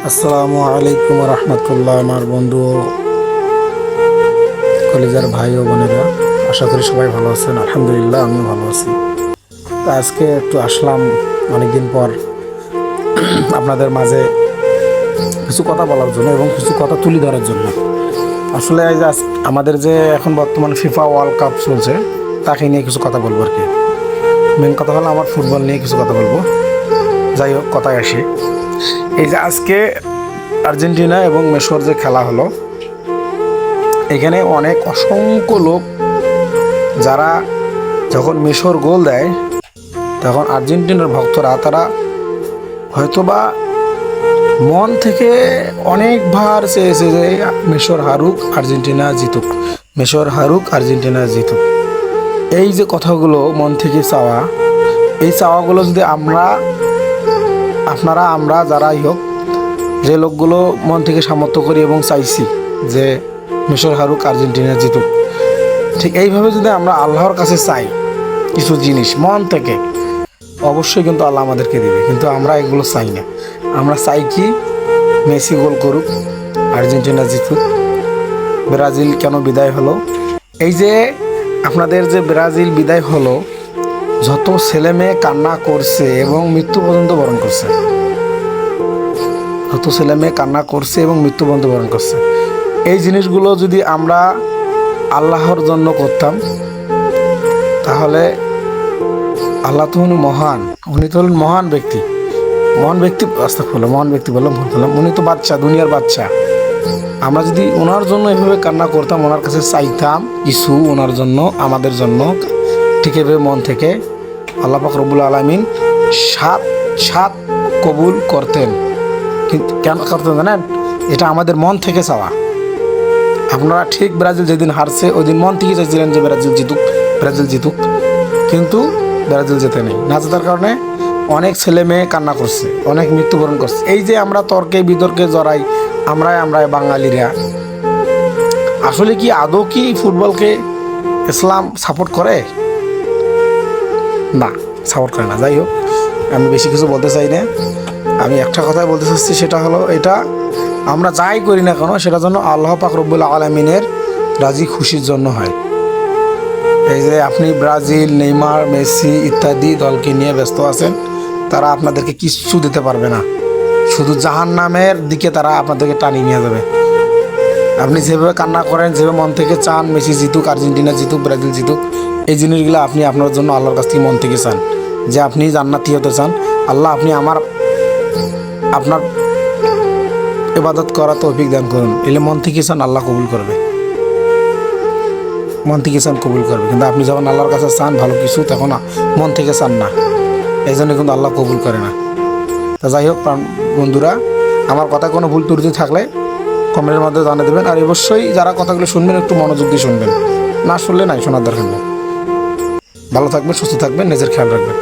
আসসালামু আলাইকুম রহমতুল্লাহ। আমার বন্ধু কলেজের ভাই ও বোনেরা, আশা করি সবাই ভালো আছেন। আলহামদুলিল্লাহ, আমিও ভালো আছি। তো আজকে একটু আসলাম অনেকদিন পর আপনাদের মাঝে কিছু কথা বলার জন্য এবং কিছু কথা তুলে ধরার জন্য। আসলে এই যে আমাদের যে এখন বর্তমান ফিফা ওয়ার্ল্ড কাপ চলছে, তাকে নিয়ে কিছু কথা বলবো আর কি। মেন কথা হলো আমার ফুটবল নিয়ে কিছু কথা বলবো। যাই হোক, কথায় আসি। এই যে আজকে আর্জেন্টিনা এবং মেসির যে খেলা হলো, এখানে অসংখ্য লোক যারা যখন মেসির গোল দেয় তখন আর্জেন্টিনার ভক্তরা তারা হয়তোবা মন থেকে অনেকবার চেয়েছে যে মেসির হারুক, আর্জেন্টিনা জিতুক, মেসির হারুক, আর্জেন্টিনা জিতুক। এই যে কথাগুলো মন থেকে চাওয়া, এই চাওয়াগুলো যদি আমরা যারাই হোক, যে লোকগুলো মন থেকে সামর্থ্য করি এবং চাইছি যে মেসির হারুক, আর্জেন্টিনা জিতুক, ঠিক এইভাবে যদি আমরা আল্লাহর কাছে চাই কিছু জিনিস মন থেকে, অবশ্যই কিন্তু আল্লাহ আমাদেরকে দেবে। কিন্তু আমরা এগুলো চাই না। আমরা চাই কি মেসি গোল করুক, আর্জেন্টিনা জিতুক, ব্রাজিল কেন বিদায় হলো। এই যে আপনাদের যে ব্রাজিল বিদায় হলো, যত ছেলে মেয়ে কান্না করছে এবং মৃত্যু পর্যন্ত বরণ করছে, যত ছেলে মেয়ে কান্না করছে এবং মৃত্যু পর্যন্ত বরণ করছে, এই জিনিসগুলো যদি আমরা আল্লাহর জন্য করতাম, তাহলে আল্লাহ তো উনি মহান, উনি তো হলেন মহান ব্যক্তি। মহান ব্যক্তি মহান ব্যক্তি বললাম, ভুল করলাম। উনি তো বাচ্চা, দুনিয়ার বাচ্চা। আমরা যদি ওনার জন্য এভাবে কান্না করতাম, ওনার কাছে চাইতাম কিছু ওনার জন্য, আমাদের জন্য, ঠিক এভাবে মন থেকে, আল্লাহ পাক রব্বুল আলামিন সাত কবুল করতেন। কিন্তু কেন করতেন জানেন? এটা আমাদের মন থেকে চাওয়া। আপনারা ঠিক ব্রাজিল যেদিন হারছে ওই দিন মন থেকে চাইছিলেন যে ব্রাজিল জিতুক, কিন্তু ব্রাজিল জেতে নেই। না জেতার কারণে অনেক ছেলে মেয়ে কান্না করছে, অনেক মৃত্যুবরণ করছে। এই যে আমরা তর্কে বিতর্কে জড়াই, আমরা বাঙালিরা, আসলে কি আদৌ কি ফুটবলকে ইসলাম সাপোর্ট করে? না, সাপোর্ট করে না। যাই হোক, আমি বেশি কিছু বলতে চাই না। আমি একটা কথাই বলতে চাচ্ছি, সেটা হলো এটা আমরা যাই করি না কেন, সেটা যেন আল্লাহ পাক রব্বুল আলামিনের রাজি খুশির জন্য হয়। এই যে আপনি ব্রাজিল, নেইমার, মেসি ইত্যাদি দলকে নিয়ে ব্যস্ত আছেন, তারা আপনাদেরকে কিচ্ছু দিতে পারবে না। শুধু জাহান্নামের দিকে তারা আপনাদেরকে টানিয়ে নিয়ে যাবে। আপনি যেভাবে কান্না করেন, যেভাবে মন থেকে চান মেসি জিতুক, আর্জেন্টিনা জিতুক, ব্রাজিল জিতুক, এই জিনিসগুলো আপনি আপনার জন্য আল্লাহর কাছ থেকে মন থেকে চান যে আপনি জান্নাতি হতে চান। আল্লাহ, আপনি আপনার ইবাদত করা তৌফিক দান করুন। এলে মন থেকে চান, আল্লাহ কবুল করবে। মন থেকে চান, কবুল করবে। কিন্তু আপনি যখন আল্লাহর কাছে চান ভালো কিছু, তখন মন থেকে চান না, এই জন্য কিন্তু আল্লাহ কবুল করে না। তা যাই হোক বন্ধুরা, আমার কথা কোনো ভুল ত্রুটি থাকলে কমেন্টের মধ্যে জানিয়ে দেবেন। আর অবশ্যই যারা কথাগুলো শুনবেন একটু মনোযোগ দিয়ে শুনবেন, না শুনলে নাই, শোনার দরকার নেই। ভালো থাকবেন, সুস্থ থাকবেন, নিজের খেয়াল রাখবেন।